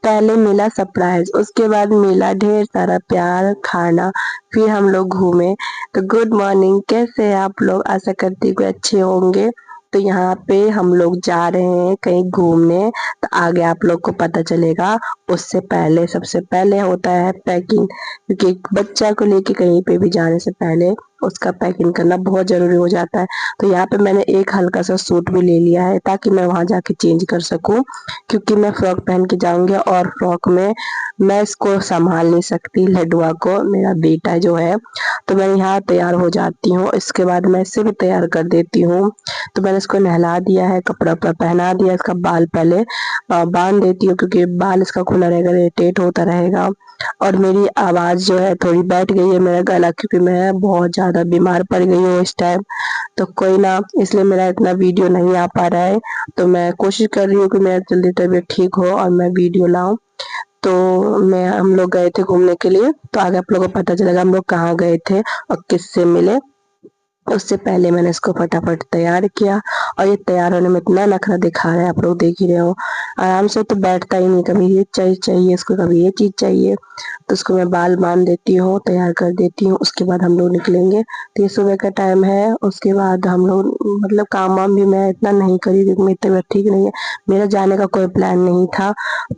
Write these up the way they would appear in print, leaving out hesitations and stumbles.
पहले मिला सरप्राइज, उसके बाद मिला ढेर सारा प्यार, खाना, फिर हम लोग घूमे। तो गुड मॉर्निंग, कैसे हैं आप लोग? आशा करती हूँ कि अच्छे होंगे। तो यहाँ पे हम लोग जा रहे हैं कहीं घूमने, तो आगे आप लोग को पता चलेगा। उससे पहले सबसे पहले होता है पैकिंग, क्योंकि बच्चा को लेके कहीं पे भी जाने से पहले उसका पैकिंग करना बहुत जरूरी हो जाता है। तो यहाँ पे मैंने एक हल्का सा सूट भी ले लिया है ताकि मैं वहां जाके चेंज कर सकूं, क्योंकि मैं फ्रॉक पहन के जाऊंगी और फ्रॉक में मैं इसको संभाल नहीं सकती, लडुआ को, मेरा बेटा जो है। तो मैं यहाँ तैयार हो जाती हूँ, इसके बाद मैं इसे भी तैयार कर देती हूँ। तो मैंने इसको नहला दिया है, कपड़ा वपड़ा पहना दिया, इसका बाल पहले बांध देती हूँ, क्योंकि बाल इसका खुला रहेगा, इरिटेट होता रहेगा। और मेरी आवाज जो है थोड़ी बैठ गई है, मेरा गला, क्योंकि मैं बहुत ज्यादा बीमार पड़ गई हूँ इस टाइम। तो कोई ना, इसलिए मेरा इतना वीडियो नहीं आ पा रहा है। तो मैं कोशिश कर रही हूँ कि मेरा जल्दी तबीयत ठीक हो और मैं वीडियो लाऊं। तो मैं हम लोग गए थे घूमने के लिए, तो आगे आप लोगों को पता चलेगा हम लोग कहाँ गए थे और किससे मिले। उससे पहले मैंने इसको फटाफट तैयार किया, और ये तैयार होने में इतना नखरा दिखा रहा है, आप लोग देख ही रहे हो। आराम से तो बैठता ही नहीं, कभी ये चाहिए इसको, कभी ये चीज चाहिए। तो उसको मैं बाल बांध देती हूँ, तैयार कर देती हूँ, उसके बाद हम लोग निकलेंगे। तो ये सुबह का टाइम है, उसके बाद हम लोग मतलब काम वाम भी मैं इतना नहीं करी, क्योंकि मेरी तबीयत ठीक नहीं है। मेरा जाने का कोई प्लान नहीं था,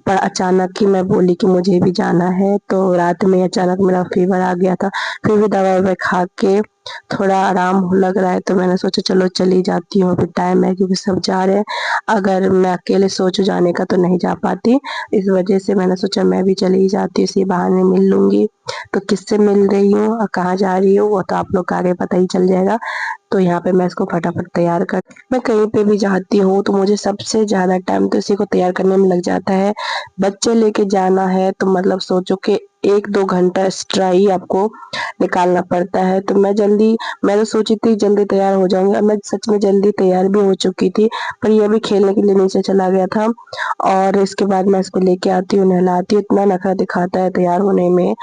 पर अचानक ही मैं बोली कि मुझे भी जाना है। तो रात में अचानक मेरा फीवर आ गया था, फिर भी दवा ववा खा के थोड़ा आराम लग रहा है, तो मैंने सोचा चलो चली जाती हूँ, अभी टाइम है, क्योंकि सब जा रहे हैं। अगर मैं अकेले सोचूं जाने का तो नहीं जा पाती, इस वजह से मैंने सोचा मैं भी चली जाती हूँ, इसी बहाने मिल लूंगी। तो किससे मिल रही हूँ और कहाँ जा रही हूँ वो तो आप लोग को आगे पता ही चल जाएगा। तो यहाँ पे मैं इसको फटाफट तैयार कर, मैं कहीं पे भी जाती हूँ तो मुझे सबसे ज्यादा टाइम तो इसी को तैयार करने में लग जाता है। बच्चे लेके जाना है तो मतलब सोचो कि 1-2 घंटा एक्स्ट्रा ही आपको निकालना पड़ता है। तो मैं तो सोची थी जल्दी तैयार हो जाऊंगी, और मैं सच में जल्दी तैयार भी हो चुकी थी। पर ये भी खेलने के लिए नीचे चला गया था, और इसके बाद मैं इसको लेके आती हूँ, नहलाती हूँ, इतना नखरा दिखाता है तैयार होने में।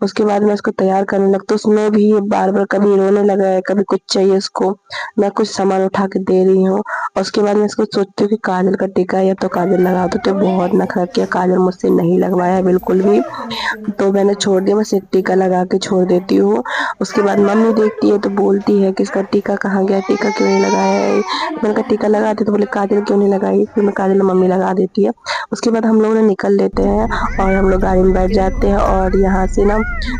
उसके बाद मैं उसको तैयार करने लगती हूँ, उसमें भी ये बार बार कभी रोने लगा है, कभी कुछ चाहिए उसको, मैं कुछ सामान उठा के दे रही हूँ। और उसके बाद मैं इसको सोचती हूँ कि काजल का टीका या तो काजल लगा दो, तो बहुत नखरा किया, काजल मुझसे नहीं लगवाया है बिल्कुल भी। तो मैंने छोड़ दिया, बस एक टीका लगा के छोड़ देती हूँ। उसके बाद मम्मी देखती है तो बोलती है कि इसका टीका कहाँ गया, टीका क्यों नहीं लगाया है। मैंने कहा टीका लगा दे, तो बोले काजल क्यों नहीं लगाई, फिर मैं काजल मम्मी लगा देती है। उसके बाद हम लोग ना निकल लेते हैं, और हम लोग गाड़ी में बैठ जाते हैं, और यहाँ से ना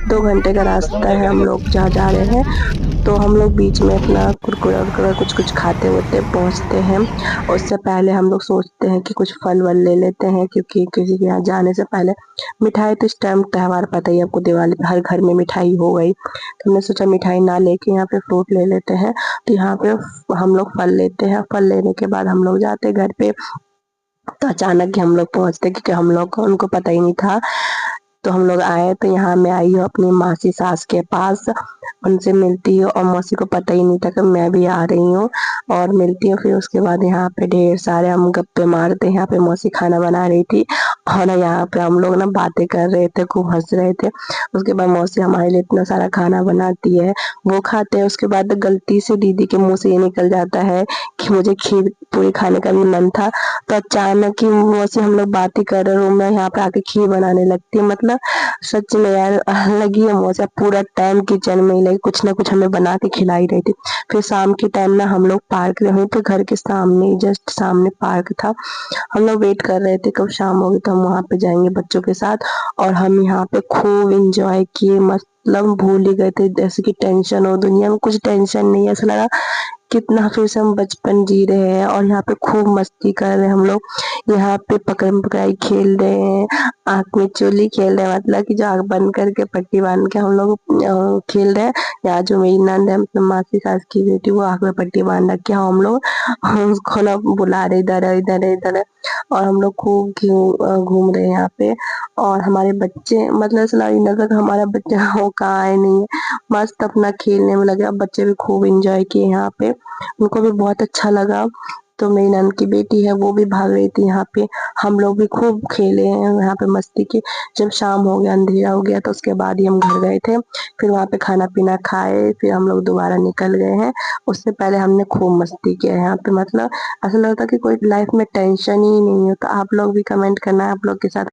2 घंटे का रास्ता है हम लोग जहाँ जा रहे हैं। तो हम लोग बीच में अपना कुरकुरा उरकुरा कुछ कुछ खाते होते पहुंचते हैं। उससे पहले हम लोग सोचते हैं कि कुछ फल वल ले लेते हैं, क्योंकि किसी के यहाँ जाने से पहले मिठाई, तो इस टाइम त्योहार पता ही है आपको, दिवाली पे हर घर में मिठाई हो गई। तो हमने सोचा मिठाई ना लेके यहाँ पे फ्रूट ले लेते हैं। तो यहाँ पे हम लोग फल लेते हैं, फल लेने के बाद हम लोग जाते हैं घर पे। तो अचानक ही हम लोग पहुंचते, क्योंकि हम लोग को उनको पता ही नहीं था। तो हम लोग आए, तो यहाँ मैं आई हूँ अपनी मासी सास के पास, उनसे मिलती हूँ, और मौसी को पता ही नहीं था कि मैं भी आ रही हूँ। और मिलती हूँ, फिर उसके बाद यहाँ पे ढेर सारे हम गप्पे मारते हैं। यहाँ पे मौसी खाना बना रही थी, और ना यहाँ पे हम लोग ना बातें कर रहे थे, खूब हंस रहे थे। उसके बाद मौसी हमारे लिए इतना सारा खाना बनाती है, वो खाते हैं। उसके बाद गलती से दीदी के मुंह से ये निकल जाता है कि मुझे खीर पूरी खाने का भी मन था। तो अचानक ही मौसी, हम लोग बातें कर रहे रूम में, यहाँ पे आके खीर बनाने लगती है। मतलब सच में यार अलग ही मौसी, पूरा टाइम किचन में ही लगी, कुछ ना कुछ हमें बना के खिलाई रही थी। फिर शाम के टाइम ना हम लोग पार्क रहे थे, घर के सामने ही, जस्ट सामने पार्क था। हम लोग वेट कर रहे थे कब शाम होगी तो हम वहां पे जाएंगे बच्चों के साथ। और हम यहाँ पे खूब इंजॉय किए, मतलब भूल ही गए थे, जैसे कि टेंशन हो, दुनिया में कुछ टेंशन नहीं है, ऐसा लगा कितना फिर से हम बचपन जी रहे हैं। और यहाँ पे खूब मस्ती कर रहे हैं हम लोग, यहाँ पे पकड़म पकड़ाई खेल रहे हैं, आँख में चोली खेल रहे हैं, मतलब कि जो आँख बंद करके पट्टी बांध के हम लोग खेल रहे हैं। यहाँ जो मेरी नंद है, मतलब मासी सास की बेटी, वो आँख में पट्टी बांध रखी है, हम लोग उसको ना बुला रहे इधर है इधर है इधर है। और हम लोग खूब घूम रहे हैं यहाँ पे। और हमारे बच्चे, मतलब ऐसा लगा कि हमारा बच्चा वो कहाँ है, नहीं है, मस्त अपना खेलने में लगे। अब बच्चे भी खूब एंजॉय किए यहाँ पे, उनको भी बहुत अच्छा लगा। तो मेरी नंद की बेटी है, वो भी भाग रही थी यहाँ पे। हम लोग भी खूब खेले हैं यहाँ पे, मस्ती की। जब शाम हो गया, अंधेरा हो गया, तो उसके बाद ही हम घर गए थे। फिर वहाँ पे खाना पीना खाए, फिर हम लोग दोबारा निकल गए हैं। उससे पहले हमने खूब मस्ती किया है यहाँ पे, मतलब ऐसा लगता है कि कोई लाइफ में टेंशन ही नहीं है। तो आप लोग भी कमेंट करना, आप लोग के साथ